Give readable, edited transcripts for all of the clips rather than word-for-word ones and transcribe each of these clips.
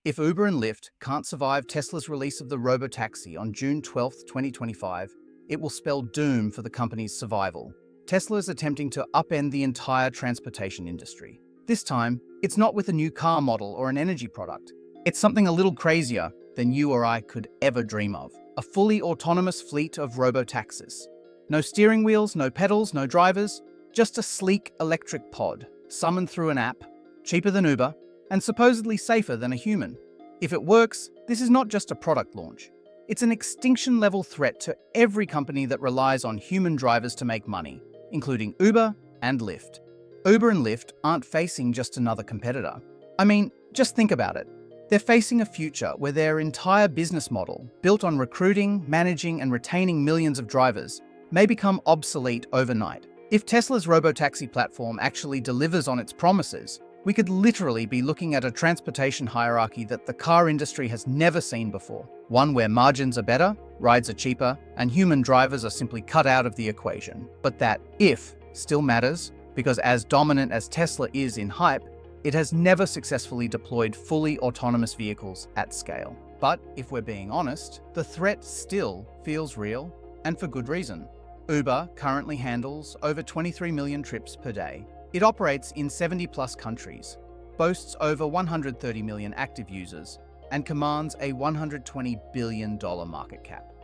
If Uber and Lyft can't survive Tesla's release of the RoboTaxi on June 12, 2025, it will spell doom for the company's survival. Tesla is attempting to upend the entire transportation industry. This time, it's not with a new car model or an energy product. It's something a little crazier than you or I could ever dream of. A fully autonomous fleet of robotaxis. No steering wheels, no pedals, no drivers, just a sleek electric pod, summoned through an app, cheaper than Uber, and supposedly safer than a human. If it works, this is not just a product launch. It's an extinction-level threat to every company that relies on human drivers to make money, including Uber and Lyft. Uber and Lyft aren't facing just another competitor. I mean, just think about it. They're facing a future where their entire business model, built on recruiting, managing, and retaining millions of drivers, may become obsolete overnight. If Tesla's RoboTaxi platform actually delivers on its promises, we could literally be looking at a transportation hierarchy that the car industry has never seen before. One where margins are better, rides are cheaper, and human drivers are simply cut out of the equation. But that if still matters, because as dominant as Tesla is in hype, it has never successfully deployed fully autonomous vehicles at scale. But if we're being honest, the threat still feels real, and for good reason. Uber currently handles over 23 million trips per day. It operates in 70+ countries, boasts over 130 million active users, and commands a $120 billion market cap.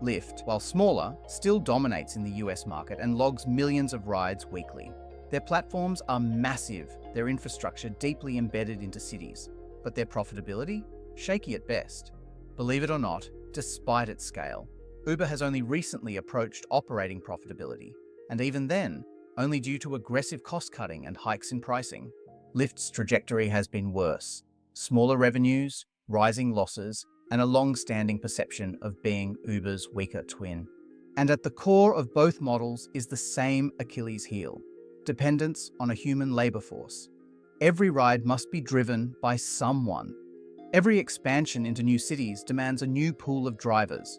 Lyft, while smaller, still dominates in the US market and logs millions of rides weekly. Their platforms are massive, their infrastructure deeply embedded into cities, but their profitability? Shaky at best. Believe it or not, despite its scale, Uber has only recently approached operating profitability, and even then, only due to aggressive cost-cutting and hikes in pricing. Lyft's trajectory has been worse. Smaller revenues, rising losses, and a long-standing perception of being Uber's weaker twin. And at the core of both models is the same Achilles heel: dependence on a human labor force. Every ride must be driven by someone. Every expansion into new cities demands a new pool of drivers.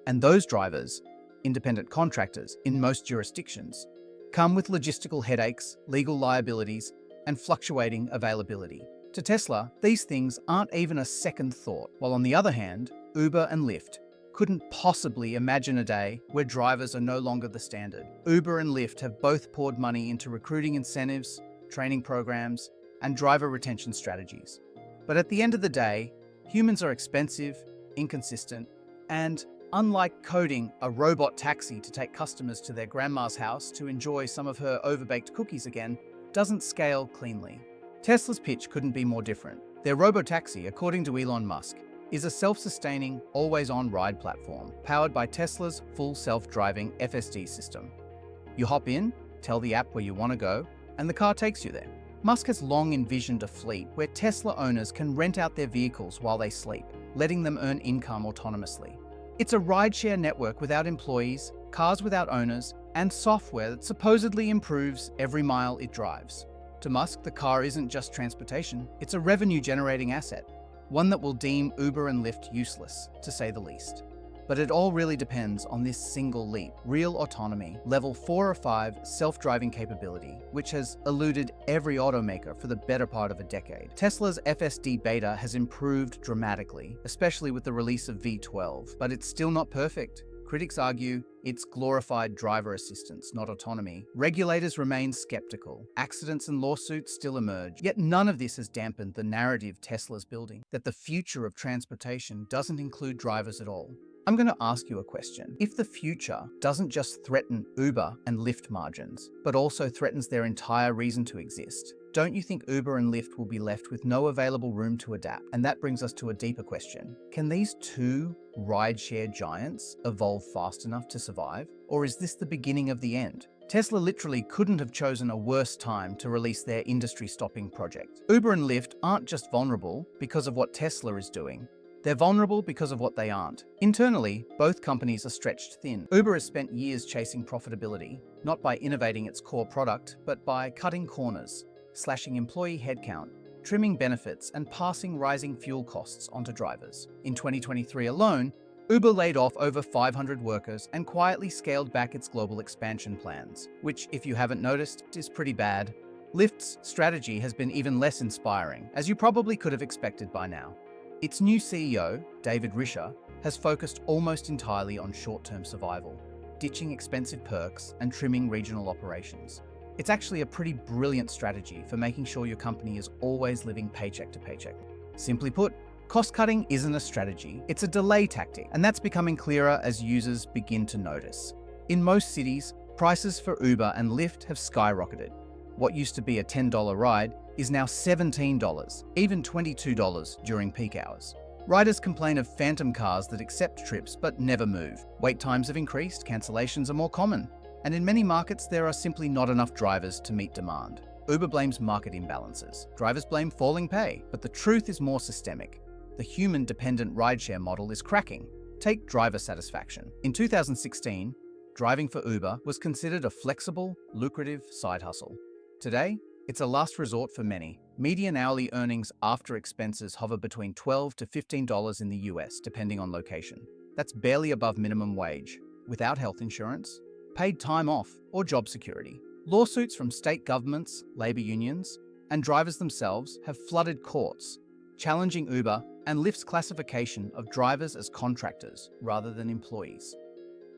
And those drivers, independent contractors in most jurisdictions, come with logistical headaches, legal liabilities, and fluctuating availability. To Tesla, these things aren't even a second thought, while on the other hand, Uber and Lyft couldn't possibly imagine a day where drivers are no longer the standard. Uber and Lyft have both poured money into recruiting incentives, training programs, and driver retention strategies. But at the end of the day, humans are expensive, inconsistent, and unlike coding a robot taxi to take customers to their grandma's house to enjoy some of her overbaked cookies again, doesn't scale cleanly. Tesla's pitch couldn't be more different. Their RoboTaxi, according to Elon Musk, is a self-sustaining, always-on ride platform powered by Tesla's full self-driving FSD system. You hop in, tell the app where you want to go, and the car takes you there. Musk has long envisioned a fleet where Tesla owners can rent out their vehicles while they sleep, letting them earn income autonomously. It's a rideshare network without employees, cars without owners, and software that supposedly improves every mile it drives. To Musk, the car isn't just transportation, it's a revenue-generating asset, one that will deem Uber and Lyft useless, to say the least. But it all really depends on this single leap: real autonomy, level 4 or 5 self-driving capability, which has eluded every automaker for the better part of a decade. Tesla's FSD beta has improved dramatically, especially with the release of V12, but it's still not perfect. Critics argue it's glorified driver assistance, not autonomy. Regulators remain skeptical. Accidents and lawsuits still emerge. Yet none of this has dampened the narrative Tesla's building, that the future of transportation doesn't include drivers at all. I'm going to ask you a question. If the future doesn't just threaten Uber and Lyft margins, but also threatens their entire reason to exist, don't you think Uber and Lyft will be left with no available room to adapt? And that brings us to a deeper question. Can these two rideshare giants evolve fast enough to survive? Or is this the beginning of the end? Tesla literally couldn't have chosen a worse time to release their industry-stopping project. Uber and Lyft aren't just vulnerable because of what Tesla is doing. They're vulnerable because of what they aren't. Internally, both companies are stretched thin. Uber has spent years chasing profitability, not by innovating its core product, but by cutting corners, slashing employee headcount, trimming benefits, and passing rising fuel costs onto drivers. In 2023 alone, Uber laid off over 500 workers and quietly scaled back its global expansion plans, which, if you haven't noticed, is pretty bad. Lyft's strategy has been even less inspiring, as you probably could have expected by now. Its new CEO, David Risher, has focused almost entirely on short-term survival, ditching expensive perks and trimming regional operations. It's actually a pretty brilliant strategy for making sure your company is always living paycheck to paycheck. Simply put, cost-cutting isn't a strategy, it's a delay tactic, and that's becoming clearer as users begin to notice. In most cities, prices for Uber and Lyft have skyrocketed. What used to be a $10 ride is now $17, even $22 during peak hours. Riders complain of phantom cars that accept trips but never move. Wait times have increased, cancellations are more common, and in many markets there are simply not enough drivers to meet demand. Uber blames market imbalances. Drivers blame falling pay, but the truth is more systemic. The human-dependent rideshare model is cracking. Take driver satisfaction. In 2016, driving for Uber was considered a flexible, lucrative side hustle. Today, it's a last resort for many. Median hourly earnings after expenses hover between $12 to $15 in the US, depending on location. That's barely above minimum wage, without health insurance, paid time off, or job security. Lawsuits from state governments, labor unions, and drivers themselves have flooded courts, challenging Uber and Lyft's classification of drivers as contractors rather than employees.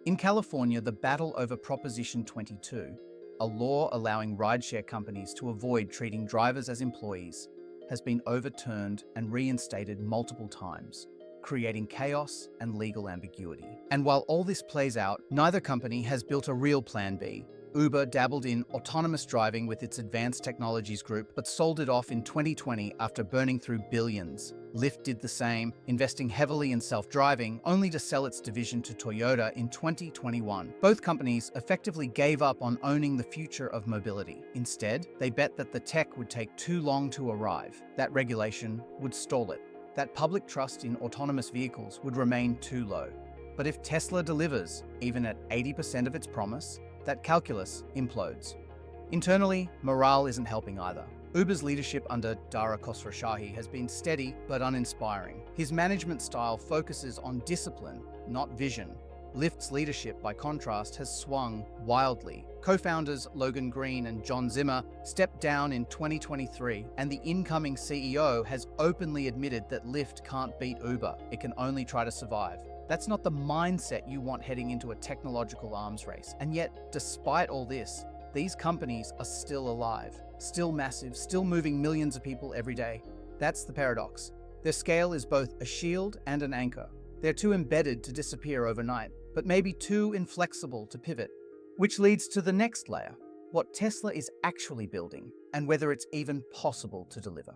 In California, the battle over Proposition 22, a law allowing rideshare companies to avoid treating drivers as employees, has been overturned and reinstated multiple times, creating chaos and legal ambiguity. And while all this plays out, neither company has built a real plan B. Uber dabbled in autonomous driving with its advanced technologies group, but sold it off in 2020 after burning through billions. Lyft did the same, investing heavily in self-driving, only to sell its division to Toyota in 2021. Both companies effectively gave up on owning the future of mobility. Instead, they bet that the tech would take too long to arrive, that regulation would stall it, that public trust in autonomous vehicles would remain too low. But if Tesla delivers, even at 80% of its promise, that calculus implodes. Internally, morale isn't helping either. Uber's leadership under Dara Khosrowshahi has been steady but uninspiring. His management style focuses on discipline, not vision. Lyft's leadership, by contrast, has swung wildly. Co-founders Logan Green and John Zimmer stepped down in 2023, and the incoming CEO has openly admitted that Lyft can't beat Uber. It can only try to survive. That's not the mindset you want heading into a technological arms race. And yet, despite all this, these companies are still alive, still massive, still moving millions of people every day. That's the paradox. Their scale is both a shield and an anchor. They're too embedded to disappear overnight, but maybe too inflexible to pivot. Which leads to the next layer, what Tesla is actually building, and whether it's even possible to deliver.